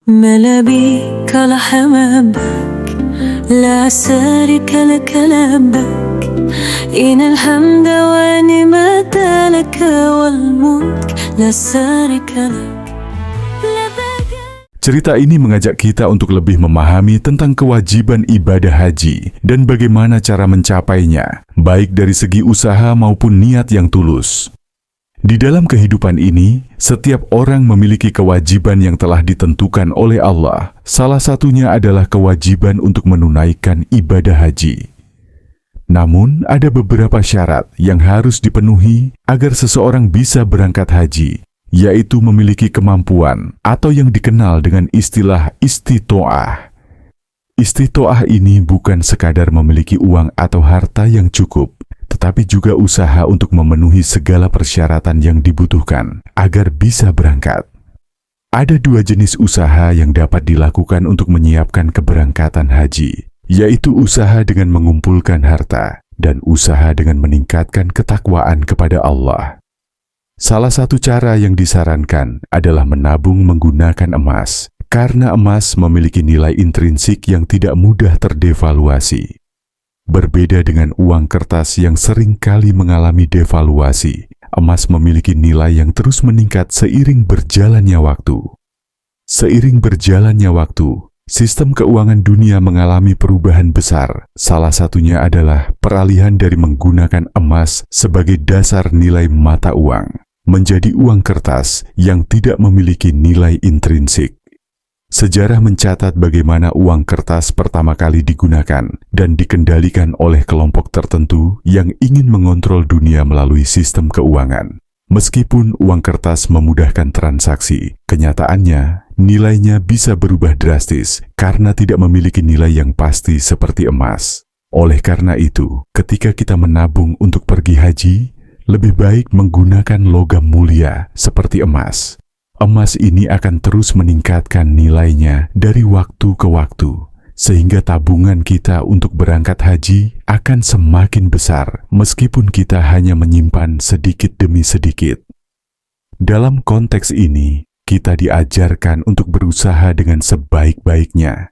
ما لبيك لحمامك لا شريك لك لبك إن الحمد والنعمة لك والملك لا شريك لك. Cerita ini mengajak kita untuk lebih memahami tentang kewajiban ibadah haji dan bagaimana cara mencapainya, baik dari segi usaha maupun niat yang tulus. Di dalam kehidupan ini, setiap orang memiliki kewajiban yang telah ditentukan oleh Allah. Salah satunya adalah kewajiban untuk menunaikan ibadah haji. Namun, ada beberapa syarat yang harus dipenuhi agar seseorang bisa berangkat haji, yaitu memiliki kemampuan atau yang dikenal dengan istilah istitoah. Istitoah ini bukan sekadar memiliki uang atau harta yang cukup, tetapi juga usaha untuk memenuhi segala persyaratan yang dibutuhkan agar bisa berangkat. Ada dua jenis usaha yang dapat dilakukan untuk menyiapkan keberangkatan haji, yaitu usaha dengan mengumpulkan harta dan usaha dengan meningkatkan ketakwaan kepada Allah. Salah satu cara yang disarankan adalah menabung menggunakan emas, karena emas memiliki nilai intrinsik yang tidak mudah terdevaluasi. Berbeda dengan uang kertas yang sering kali mengalami devaluasi, emas memiliki nilai yang terus meningkat seiring berjalannya waktu. Seiring berjalannya waktu, sistem keuangan dunia mengalami perubahan besar. Salah satunya adalah peralihan dari menggunakan emas sebagai dasar nilai mata uang menjadi uang kertas yang tidak memiliki nilai intrinsik. Sejarah mencatat bagaimana uang kertas pertama kali digunakan dan dikendalikan oleh kelompok tertentu yang ingin mengontrol dunia melalui sistem keuangan. Meskipun uang kertas memudahkan transaksi, kenyataannya nilainya bisa berubah drastis karena tidak memiliki nilai yang pasti seperti emas. Oleh karena itu, ketika kita menabung untuk pergi haji, lebih baik menggunakan logam mulia seperti emas. Emas ini akan terus meningkatkan nilainya dari waktu ke waktu, sehingga tabungan kita untuk berangkat haji akan semakin besar meskipun kita hanya menyimpan sedikit demi sedikit. Dalam konteks ini, kita diajarkan untuk berusaha dengan sebaik-baiknya,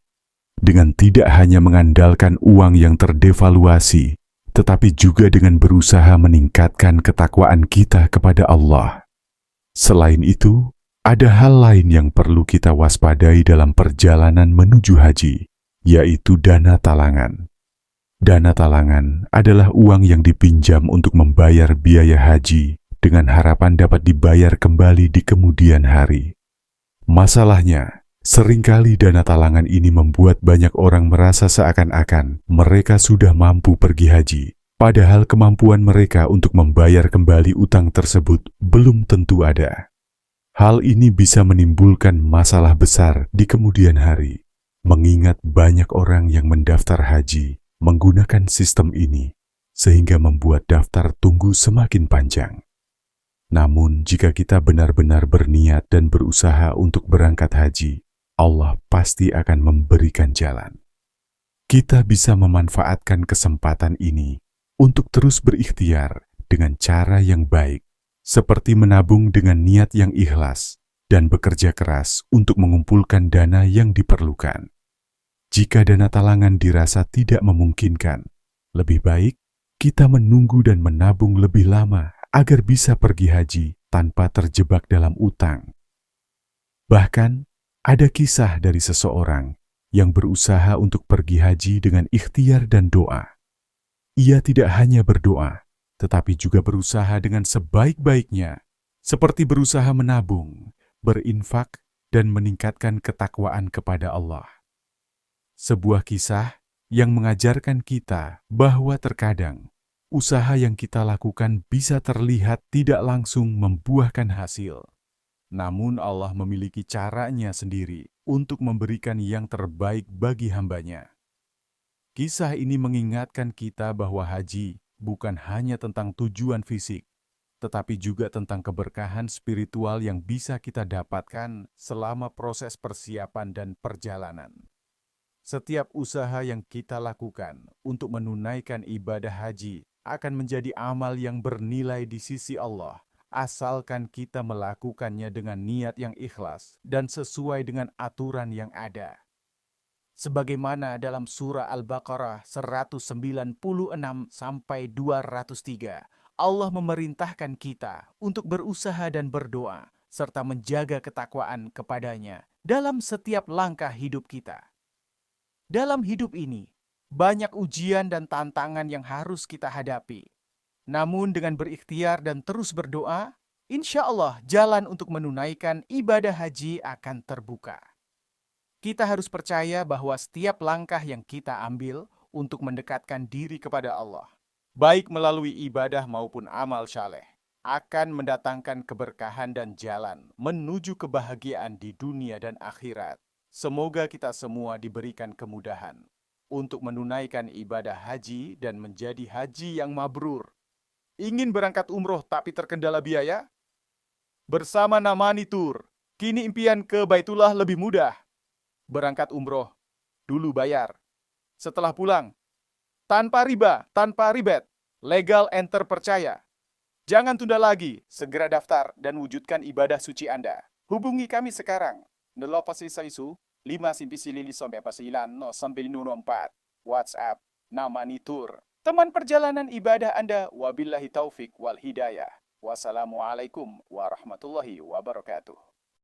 dengan tidak hanya mengandalkan uang yang terdevaluasi, tetapi juga dengan berusaha meningkatkan ketakwaan kita kepada Allah. Selain itu, ada hal lain yang perlu kita waspadai dalam perjalanan menuju haji, yaitu dana talangan. Dana talangan adalah uang yang dipinjam untuk membayar biaya haji dengan harapan dapat dibayar kembali di kemudian hari. Masalahnya, seringkali dana talangan ini membuat banyak orang merasa seakan-akan mereka sudah mampu pergi haji, padahal kemampuan mereka untuk membayar kembali utang tersebut belum tentu ada. Hal ini bisa menimbulkan masalah besar di kemudian hari, mengingat banyak orang yang mendaftar haji menggunakan sistem ini, sehingga membuat daftar tunggu semakin panjang. Namun, jika kita benar-benar berniat dan berusaha untuk berangkat haji, Allah pasti akan memberikan jalan. Kita bisa memanfaatkan kesempatan ini untuk terus berikhtiar dengan cara yang baik, seperti menabung dengan niat yang ikhlas dan bekerja keras untuk mengumpulkan dana yang diperlukan. Jika dana talangan dirasa tidak memungkinkan, lebih baik kita menunggu dan menabung lebih lama agar bisa pergi haji tanpa terjebak dalam utang. Bahkan, ada kisah dari seseorang yang berusaha untuk pergi haji dengan ikhtiar dan doa. Ia tidak hanya berdoa, tetapi juga berusaha dengan sebaik-baiknya, seperti berusaha menabung, berinfak, dan meningkatkan ketakwaan kepada Allah. Sebuah kisah yang mengajarkan kita bahwa terkadang usaha yang kita lakukan bisa terlihat tidak langsung membuahkan hasil. Namun Allah memiliki caranya sendiri untuk memberikan yang terbaik bagi hambanya. Kisah ini mengingatkan kita bahwa haji bukan hanya tentang tujuan fisik, tetapi juga tentang keberkahan spiritual yang bisa kita dapatkan selama proses persiapan dan perjalanan. Setiap usaha yang kita lakukan untuk menunaikan ibadah haji akan menjadi amal yang bernilai di sisi Allah asalkan kita melakukannya dengan niat yang ikhlas dan sesuai dengan aturan yang ada. Sebagaimana dalam surah Al-Baqarah 196 sampai 203, Allah memerintahkan kita untuk berusaha dan berdoa serta menjaga ketakwaan kepadanya dalam setiap langkah hidup kita. Dalam hidup ini, banyak ujian dan tantangan yang harus kita hadapi. Namun dengan berikhtiar dan terus berdoa, insya Allah jalan untuk menunaikan ibadah haji akan terbuka. Kita harus percaya bahwa setiap langkah yang kita ambil untuk mendekatkan diri kepada Allah, baik melalui ibadah maupun amal saleh, akan mendatangkan keberkahan dan jalan menuju kebahagiaan di dunia dan akhirat. Semoga kita semua diberikan kemudahan untuk menunaikan ibadah haji dan menjadi haji yang mabrur. Ingin berangkat umroh tapi terkendala biaya? Bersama Namani Tour, kini impian ke Baitullah lebih mudah. Berangkat umroh, dulu bayar. Setelah pulang, tanpa riba, tanpa ribet, legal and terpercaya. Jangan tunda lagi, segera daftar dan wujudkan ibadah suci Anda. Hubungi kami sekarang. 081 599 WhatsApp Namani Tour. Teman perjalanan ibadah Anda, wabillahi taufik wal hidayah. Wassalamualaikum warahmatullahi wabarakatuh.